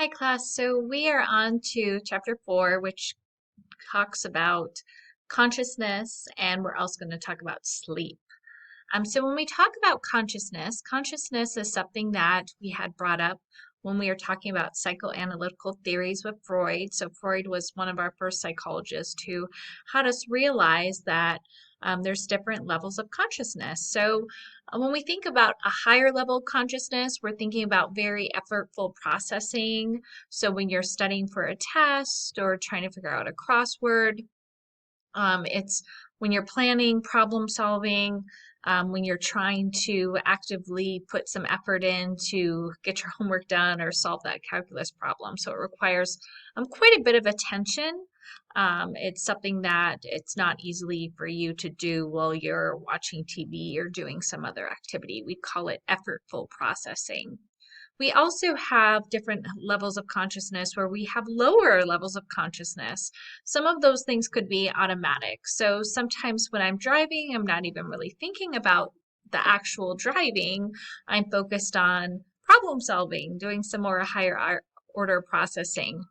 Hi class, so we are on to chapter 4, which talks about consciousness, and we're also going to talk about sleep. So when we talk about consciousness is something that we had brought up when we were talking about psychoanalytical theories with Freud. So Freud was one of our first psychologists who had us realize that there's different levels of consciousness. So when we think about a higher level of consciousness, we're thinking about very effortful processing. So when you're studying for a test or trying to figure out a crossword, it's when you're planning, problem solving, when you're trying to actively put some effort in to get your homework done or solve that calculus problem. So it requires quite a bit of attention. It's something that it's not easily for you to do while you're watching TV or doing some other activity. We call it effortful processing. We also have different levels of consciousness where we have lower levels of consciousness. Some of those things could be automatic. So sometimes when I'm driving, I'm not even really thinking about the actual driving. I'm focused on problem solving, doing some more higher order processing.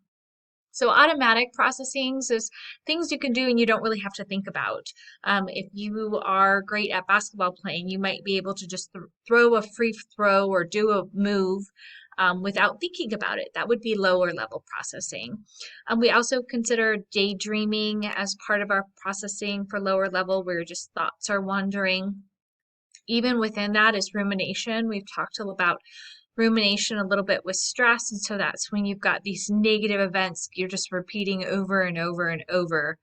So automatic processing is things you can do and you don't really have to think about. If you are great at basketball playing, you might be able to just throw a free throw or do a move without thinking about it. That would be lower level processing. We also consider daydreaming as part of our processing for lower level, where just thoughts are wandering. Even within that is rumination. We've talked about rumination a little bit with stress, and so that's when you've got these negative events you're just repeating over and over and over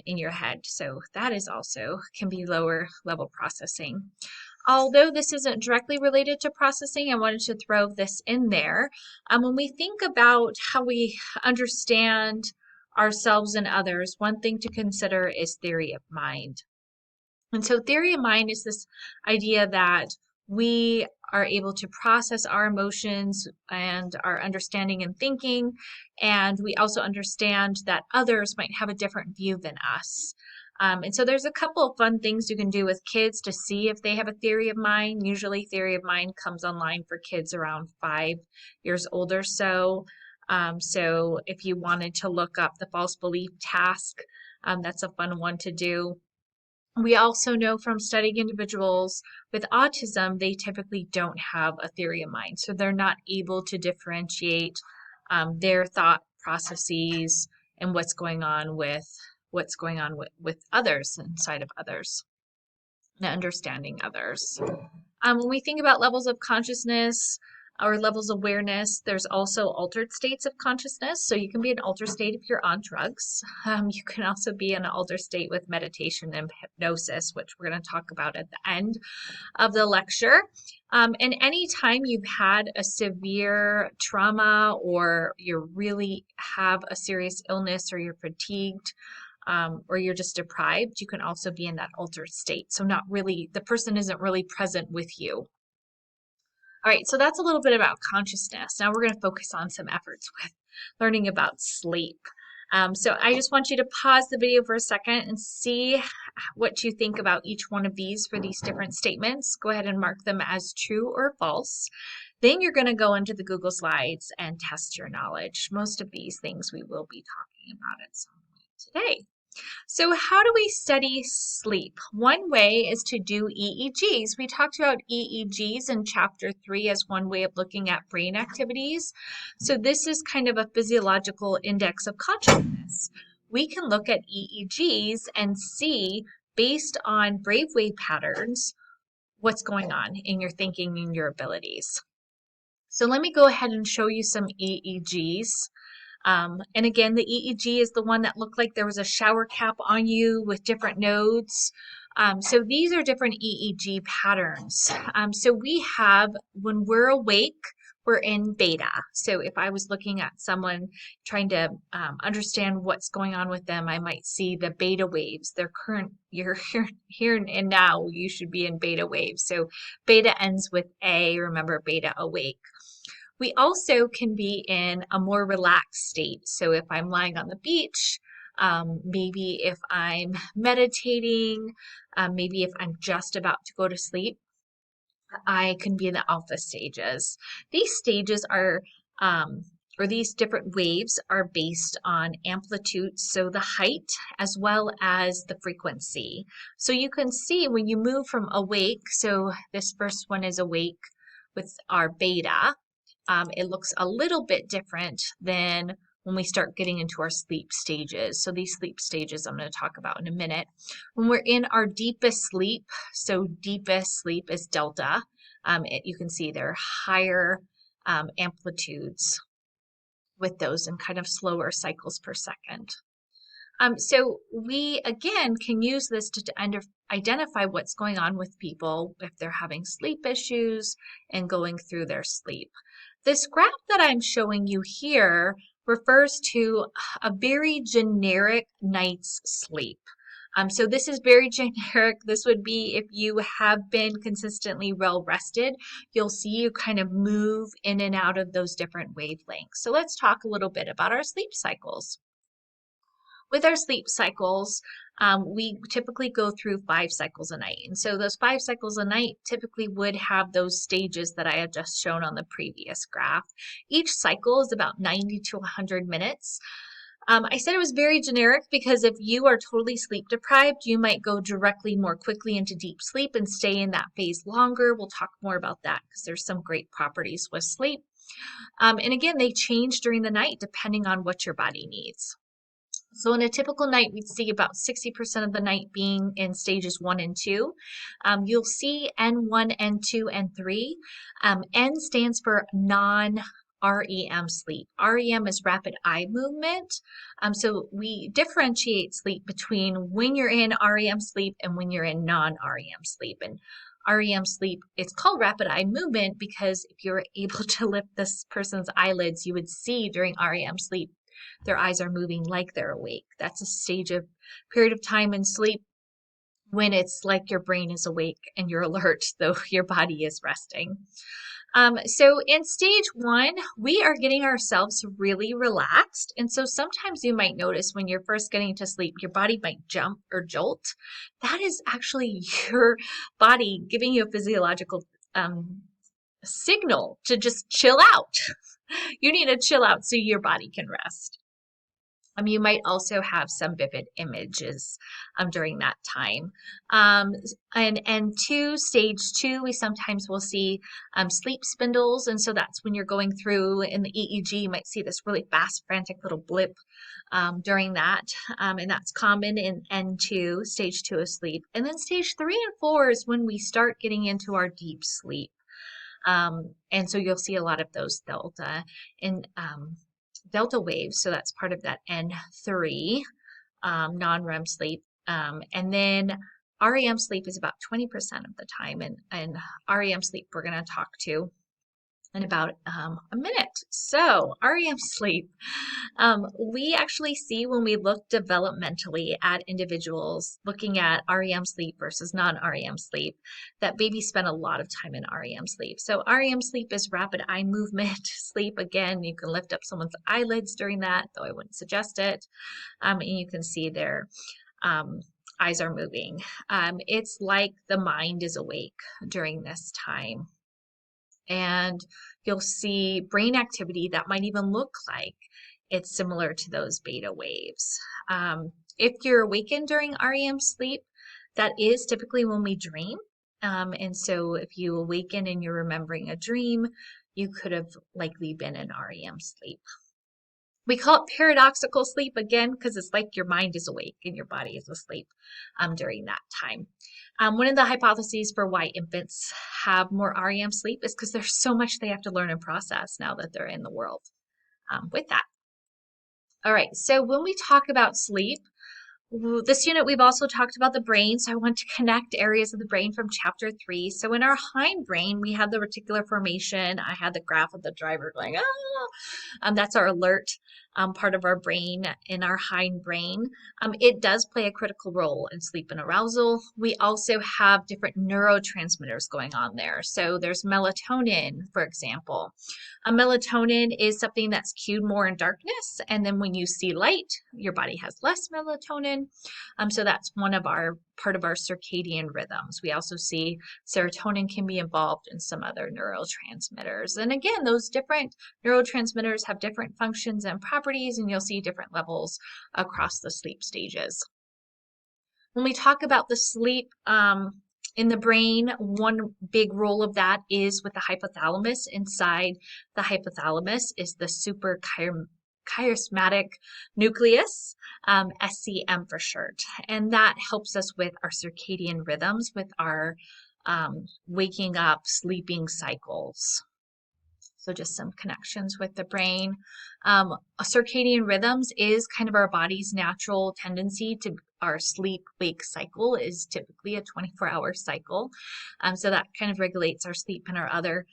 in your head. So that is also can be lower level processing. Although this isn't directly related to processing, I wanted to throw this in there. When we think about how we understand ourselves and others, one thing to consider is theory of mind. And so theory of mind is this idea that we are able to process our emotions and our understanding and thinking, and we also understand that others might have a different view than us. And so there's a couple of fun things you can do with kids to see if they have a theory of mind. Usually theory of mind comes online for kids around 5 years old or so. So if you wanted to look up the false belief task, that's a fun one to do. We also know from studying individuals with autism, they typically don't have a theory of mind. So they're not able to differentiate their thought processes and what's going on with others inside of others and understanding others. When we think about levels of consciousness or levels of awareness, there's also altered states of consciousness. So you can be an altered state if you're on drugs. You can also be in an altered state with meditation and hypnosis, which we're going to talk about at the end of the lecture. And anytime you've had a severe trauma or you really have a serious illness or you're fatigued, or you're just deprived, you can also be in that altered state. So not really, the person isn't really present with you. All right, so that's a little bit about consciousness. Now we're going to focus on some efforts with learning about sleep. So I just want you to pause the video for a second and see what you think about each one of these for these different statements. Go ahead and mark them as true or false. Then you're going to go into the Google Slides and test your knowledge. Most of these things we will be talking about at some point today. So how do we study sleep? One way is to do EEGs. We talked about EEGs in chapter 3 as one way of looking at brain activities. So this is kind of a physiological index of consciousness. We can look at EEGs and see, based on brainwave patterns, what's going on in your thinking and your abilities. So let me go ahead and show you some EEGs. And again, the EEG is the one that looked like there was a shower cap on you with different nodes. So these are different EEG patterns. So we have, when we're awake, we're in beta. So if I was looking at someone trying to understand what's going on with them, I might see the beta waves. You're here and now, you should be in beta waves. So beta ends with A, remember beta awake. We also can be in a more relaxed state. So if I'm lying on the beach, maybe if I'm meditating, maybe if I'm just about to go to sleep, I can be in the alpha stages. These stages are or these different waves are based on amplitude, so the height as well as the frequency. So you can see when you move from awake, so this first one is awake with our beta, it looks a little bit different than when we start getting into our sleep stages. So these sleep stages I'm going to talk about in a minute. When we're in our deepest sleep, so deepest sleep is delta. You can see there are higher amplitudes with those and kind of slower cycles per second. So we, again, can use this to identify what's going on with people if they're having sleep issues and going through their sleep. This graph that I'm showing you here refers to a very generic night's sleep. So this is very generic. This would be if you have been consistently well rested, you'll see you kind of move in and out of those different wavelengths. So let's talk a little bit about our sleep cycles. With our sleep cycles, we typically go through 5 cycles a night. And so those 5 cycles a night typically would have those stages that I had just shown on the previous graph. Each cycle is about 90 to 100 minutes. I said it was very generic because if you are totally sleep deprived, you might go directly more quickly into deep sleep and stay in that phase longer. We'll talk more about that because there's some great properties with sleep. And again, they change during the night depending on what your body needs. So in a typical night, we'd see about 60% of the night being in stages 1 and 2. You'll see N1, N2, and 3. N stands for non-REM sleep. REM is rapid eye movement. So we differentiate sleep between when you're in REM sleep and when you're in non-REM sleep. And REM sleep, it's called rapid eye movement because if you're able to lift this person's eyelids, you would see during REM sleep their eyes are moving like they're awake. That's a period of time in sleep when it's like your brain is awake and you're alert, though your body is resting. So in stage 1, we are getting ourselves really relaxed. And so sometimes you might notice when you're first getting to sleep, your body might jump or jolt. That is actually your body giving you a physiological signal to just chill out. You need to chill out so your body can rest. You might also have some vivid images during that time. And stage 2, we sometimes will see sleep spindles. And so that's when you're going through in the EEG, you might see this really fast, frantic little blip during that. And that's common in N2, stage 2 of sleep. And then stage 3 and 4 is when we start getting into our deep sleep. And so you'll see a lot of those delta waves. So that's part of that N3 non-REM sleep. And then REM sleep is about 20% of the time. And REM sleep we're going to talk to in about a minute. So REM sleep, we actually see when we look developmentally at individuals looking at REM sleep versus non-REM sleep, that babies spend a lot of time in REM sleep. So REM sleep is rapid eye movement sleep. Again, you can lift up someone's eyelids during that, though I wouldn't suggest it. And you can see their eyes are moving. It's like the mind is awake during this time. And you'll see brain activity that might even look like it's similar to those beta waves. If you're awakened during REM sleep, that is typically when we dream. And so if you awaken and you're remembering a dream, you could have likely been in REM sleep. We call it paradoxical sleep again because it's like your mind is awake and your body is asleep during that time. One of the hypotheses for why infants have more REM sleep is because there's so much they have to learn and process now that they're in the world with that. All right, so when we talk about sleep, this unit we've also talked about the brain, so I want to connect areas of the brain from chapter 3. So in our hindbrain, we have the reticular formation. I had the graph of the driver going, that's our alert part of our brain in our hindbrain. It does play a critical role in sleep and arousal. We also have different neurotransmitters going on there. So there's melatonin, for example. Melatonin is something that's cued more in darkness, and then when you see light, your body has less melatonin. So that's one of our part of our circadian rhythms. We also see serotonin can be involved in some other neurotransmitters. And again, those different neurotransmitters have different functions and properties, and you'll see different levels across the sleep stages. When we talk about the sleep in the brain, one big role of that is with the hypothalamus. Inside the hypothalamus is the suprachiasmatic nucleus, SCM for short, and that helps us with our circadian rhythms, with our waking up, sleeping cycles. So just some connections with the brain. Circadian rhythms is kind of our body's natural tendency to our sleep-wake cycle is typically a 24-hour cycle. So that kind of regulates our sleep and our other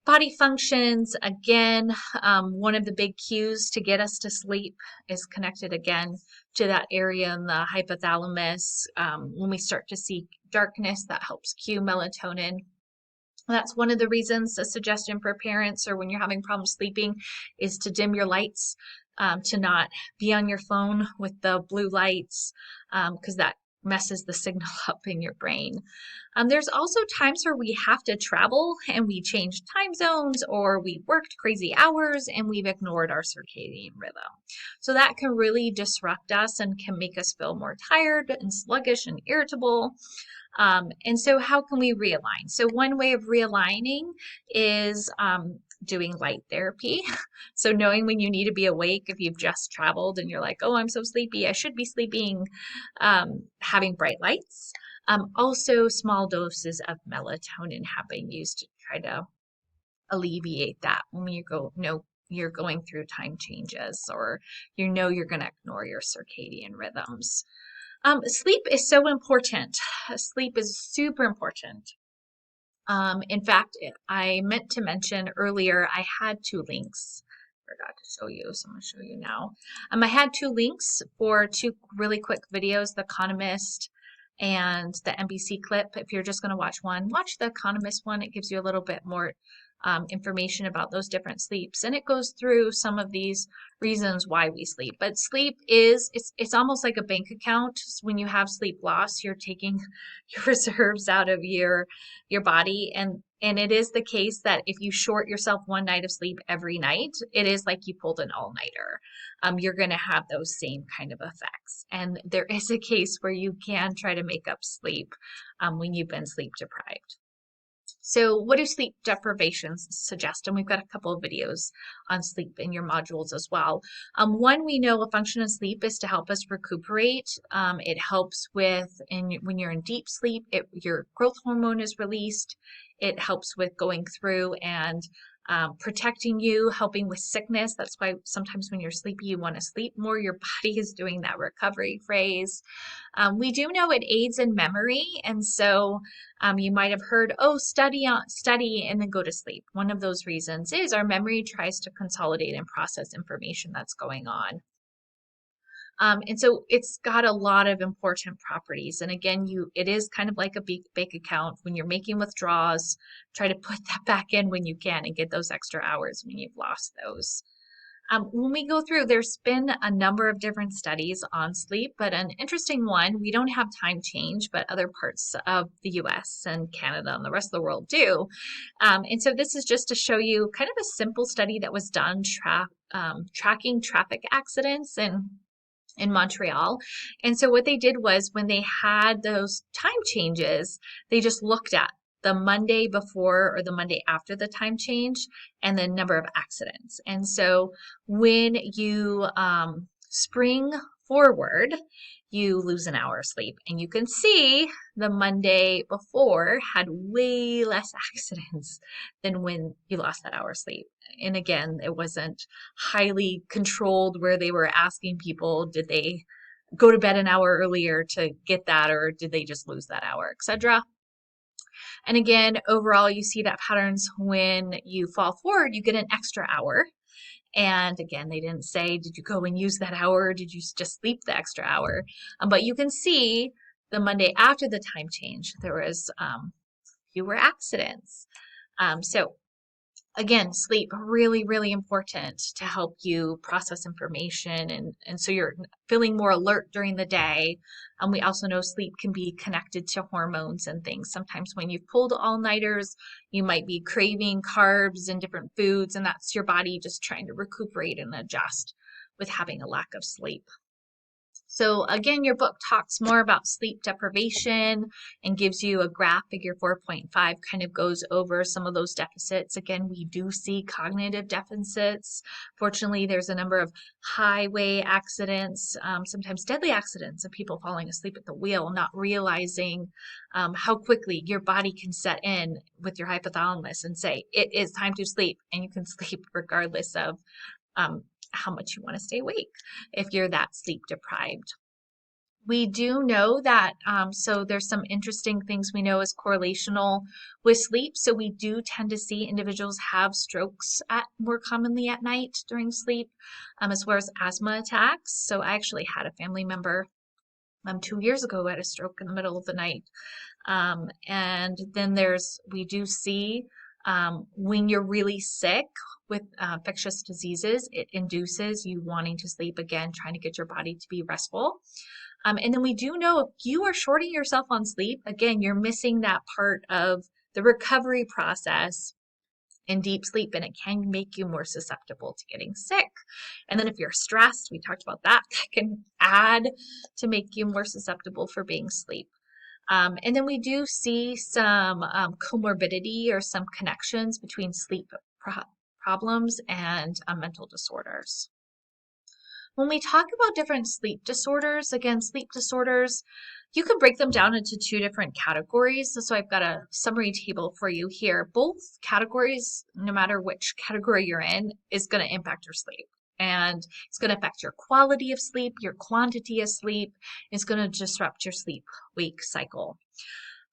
body functions. Again, one of the big cues to get us to sleep is connected again to that area in the hypothalamus. When we start to see darkness, that helps cue melatonin. That's one of the reasons, a suggestion for parents or when you're having problems sleeping is to dim your lights, to not be on your phone with the blue lights, because that messes the signal up in your brain. There's also times where we have to travel and we change time zones, or we worked crazy hours and we've ignored our circadian rhythm. So that can really disrupt us and can make us feel more tired and sluggish and irritable. And so how can we realign? So one way of realigning is doing light therapy. So knowing when you need to be awake, if you've just traveled and you're like, oh, I'm so sleepy, I should be sleeping, having bright lights. Also, small doses of melatonin have been used to try to alleviate that when you're going through time changes, or you're going to ignore your circadian rhythms. Sleep is so important. Sleep is super important. In fact, I meant to mention earlier, I had two links. Forgot to show you, so I'm going to show you now. I had two links for two really quick videos, The Economist and the NBC clip. If you're just going to watch one, watch The Economist one. It gives you a little bit more information about those different sleeps, and it goes through some of these reasons why we sleep. But sleep is it's almost like a bank account. When you have sleep loss, you're taking your reserves out of your body, and it is the case that if you short yourself one night of sleep every night, it is like you pulled an all-nighter. You're going to have those same kind of effects, and there is a case where you can try to make up sleep when you've been sleep deprived. So what do sleep deprivations suggest? And we've got a couple of videos on sleep in your modules as well. One, we know a function of sleep is to help us recuperate. It helps with, when you're in deep sleep, your growth hormone is released. It helps with going through and protecting you, helping with sickness. That's why sometimes when you're sleepy, you want to sleep more. Your body is doing that recovery phase. We do know it aids in memory, and so you might have heard, oh, study and then go to sleep. One of those reasons is our memory tries to consolidate and process information that's going on. And so it's got a lot of important properties. And again, it is kind of like a bank account. When you're making withdrawals, try to put that back in when you can and get those extra hours when you've lost those. When we go through, there's been a number of different studies on sleep, but an interesting one, we don't have time change, but other parts of the US and Canada and the rest of the world do. And so this is just to show you kind of a simple study that was done tracking traffic accidents in Montreal. And so what they did was when they had those time changes, they just looked at the Monday before or the Monday after the time change and the number of accidents. And so when you spring forward, you lose an hour of sleep. And you can see the Monday before had way less accidents than when you lost that hour of sleep. And again, it wasn't highly controlled where they were asking people, did they go to bed an hour earlier to get that, or did they just lose that hour, etc. And again, overall, you see that patterns when you fall forward, you get an extra hour. And again, they didn't say, did you go and use that hour or did you just sleep the extra hour? But you can see the Monday after the time change, there was fewer accidents. So again, sleep really, really important to help you process information and so you're feeling more alert during the day. We also know sleep can be connected to hormones and things. Sometimes when you've pulled all-nighters, you might be craving carbs and different foods, and that's your body just trying to recuperate and adjust with having a lack of sleep. So again, your book talks more about sleep deprivation and gives you a graph. Figure 4.5 kind of goes over some of those deficits. Again, we do see cognitive deficits. Fortunately, there's a number of highway accidents, sometimes deadly accidents of people falling asleep at the wheel, not realizing how quickly your body can set in with your hypothalamus and say, it is time to sleep, and you can sleep regardless of how much you want to stay awake if you're that sleep deprived. We do know that, so there's some interesting things we know is correlational with sleep. So we do tend to see individuals have strokes more commonly at night during sleep, as well as asthma attacks. So I actually had a family member 2 years ago who had a stroke in the middle of the night. And then we do see when you're really sick with infectious diseases, it induces you wanting to sleep again, trying to get your body to be restful. And then we do know if you are shorting yourself on sleep, again, you're missing that part of the recovery process in deep sleep, and it can make you more susceptible to getting sick. And then if you're stressed, we talked about that, that can add to make you more susceptible for being asleep. And then we do see some comorbidity or some connections between sleep problems and mental disorders. When we talk about different sleep disorders, again, sleep disorders, you can break them down into two different categories. So I've got a summary table for you here. Both categories, no matter which category you're in, is going to impact your sleep. And it's going to affect your quality of sleep, your quantity of sleep. It's going to disrupt your sleep-wake cycle.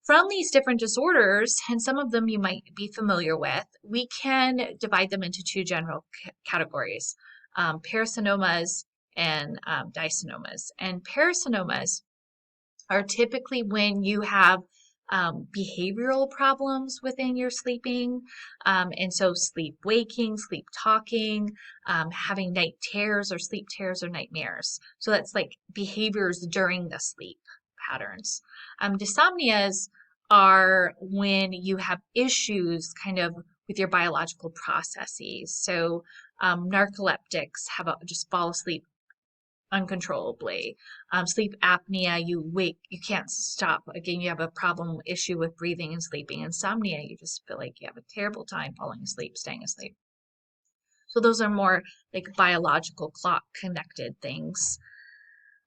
From these different disorders, and some of them you might be familiar with, we can divide them into two general categories, parasomnomas and dysomnomas. And parasomnomas are typically when you have behavioral problems within your sleeping. And so sleep waking, sleep talking, having night terrors or sleep terrors or nightmares. So that's like behaviors during the sleep patterns. Dysomnias are when you have issues kind of with your biological processes. So narcoleptics just fall asleep uncontrollably. Sleep apnea, you can't stop. Again, you have a problem issue with breathing and sleeping. Insomnia, you just feel like you have a terrible time falling asleep, staying asleep. So those are more like biological clock connected things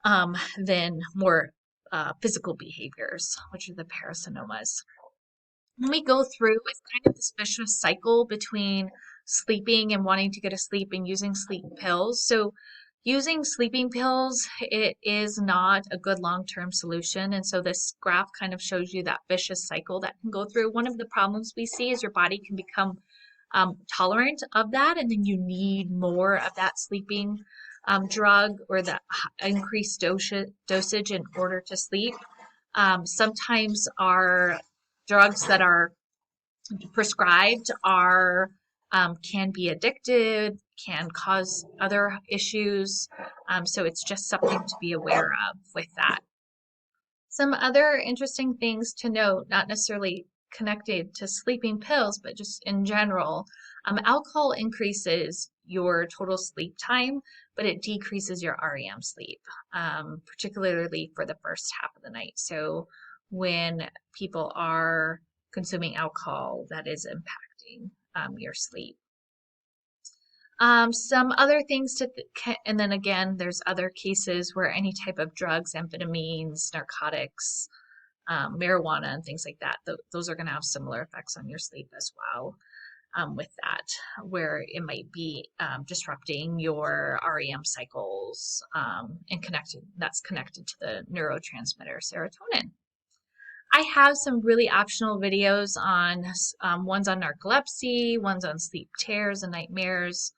than more physical behaviors, which are the parasomnomas. When we go through, it's kind of this vicious cycle between sleeping and wanting to get to sleep and using sleep pills. So using sleeping pills, it is not a good long-term solution. And so this graph kind of shows you that vicious cycle that can go through. One of the problems we see is your body can become tolerant of that, and then you need more of that sleeping drug or the increased dosage in order to sleep. Sometimes our drugs that are prescribed can be addictive, can cause other issues. So it's just something to be aware of with that. Some other interesting things to note, not necessarily connected to sleeping pills, but just in general, alcohol increases your total sleep time, but it decreases your REM sleep, particularly for the first half of the night. So when people are consuming alcohol, that is impacting your sleep. Some other things and then again, there's other cases where any type of drugs, amphetamines, narcotics, marijuana, and things like that, those are going to have similar effects on your sleep as well. With that, where it might be disrupting your REM cycles and that's connected to the neurotransmitter serotonin. I have some really optional videos on one's on narcolepsy, one's on sleep terrors and nightmares.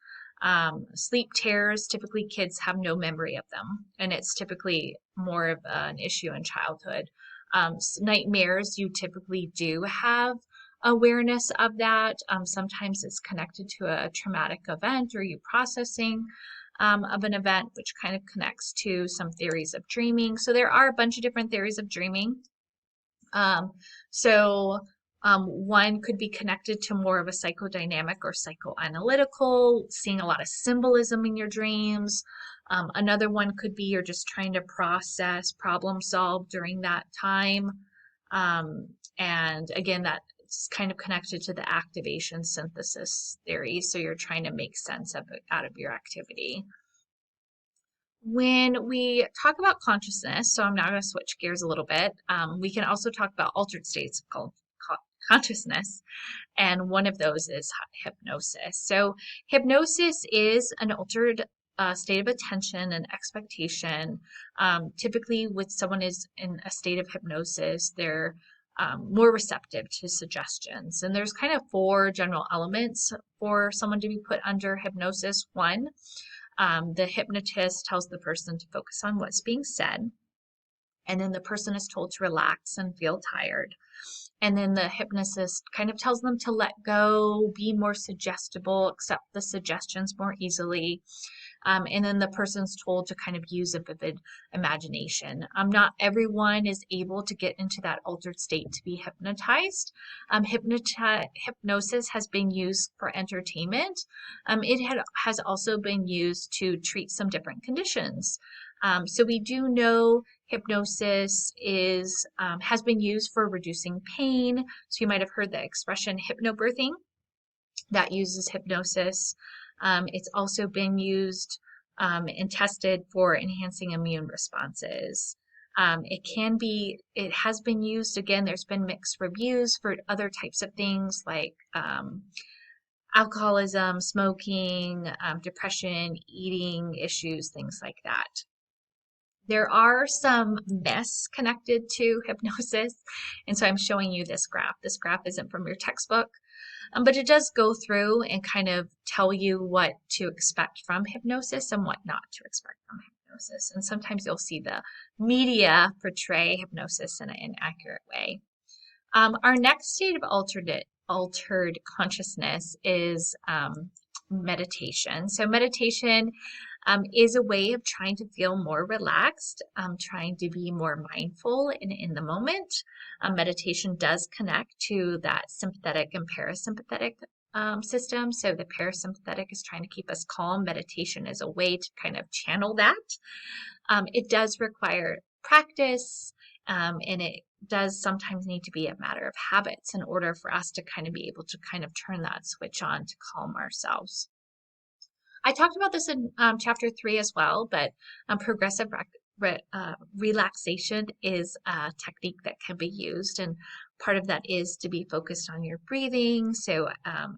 Sleep terrors, typically kids have no memory of them, and it's typically more of an issue in childhood. Nightmares, you typically do have awareness of that. Sometimes it's connected to a traumatic event or you processing of an event, which kind of connects to some theories of dreaming. So there are a bunch of different theories of dreaming. Um, so one could be connected to more of a psychodynamic or psychoanalytical, seeing a lot of symbolism in your dreams. Another one could be you're just trying to process, problem solve during that time. And again, that's kind of connected to the activation synthesis theory. So you're trying to make sense of it out of your activity. When we talk about consciousness, so I'm now going to switch gears a little bit, we can also talk about altered states of consciousness, and one of those is hypnosis. So hypnosis is an altered state of attention and expectation. Typically, when someone is in a state of hypnosis, they're more receptive to suggestions. And there's kind of 4 general elements for someone to be put under hypnosis. One, the hypnotist tells the person to focus on what's being said, and then the person is told to relax and feel tired. And then the hypnotist kind of tells them to let go, be more suggestible, accept the suggestions more easily. And then the person's told to kind of use a vivid imagination. Not everyone is able to get into that altered state to be hypnotized. Hypnosis has been used for entertainment. It has also been used to treat some different conditions. So we do know hypnosis has been used for reducing pain. So you might have heard the expression hypnobirthing. That uses hypnosis. It's also been used and tested for enhancing immune responses. It has been used, again, there's been mixed reviews for other types of things like alcoholism, smoking, depression, eating issues, things like that. There are some myths connected to hypnosis, and so I'm showing you this graph. This graph isn't from your textbook, but it does go through and kind of tell you what to expect from hypnosis and what not to expect from hypnosis. And sometimes you'll see the media portray hypnosis in an inaccurate way. Our next state of altered consciousness is meditation. So meditation is a way of trying to feel more relaxed, trying to be more mindful in the moment. Meditation does connect to that sympathetic and parasympathetic system. So the parasympathetic is trying to keep us calm. Meditation is a way to kind of channel that. It does require practice, and it does sometimes need to be a matter of habits in order for us to kind of be able to kind of turn that switch on to calm ourselves. I talked about this in chapter 3 as well, but progressive relaxation is a technique that can be used, and part of that is to be focused on your breathing. So,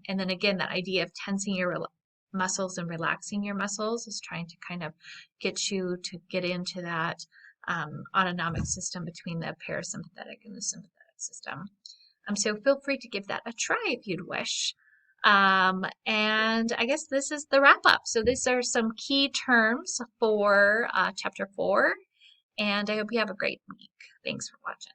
and then again, that idea of tensing your muscles and relaxing your muscles is trying to kind of get you to get into that autonomic system between the parasympathetic and the sympathetic system. So feel free to give that a try if you'd wish. And I guess this is the wrap up. So these are some key terms for chapter 4, and I hope you have a great week. Thanks for watching.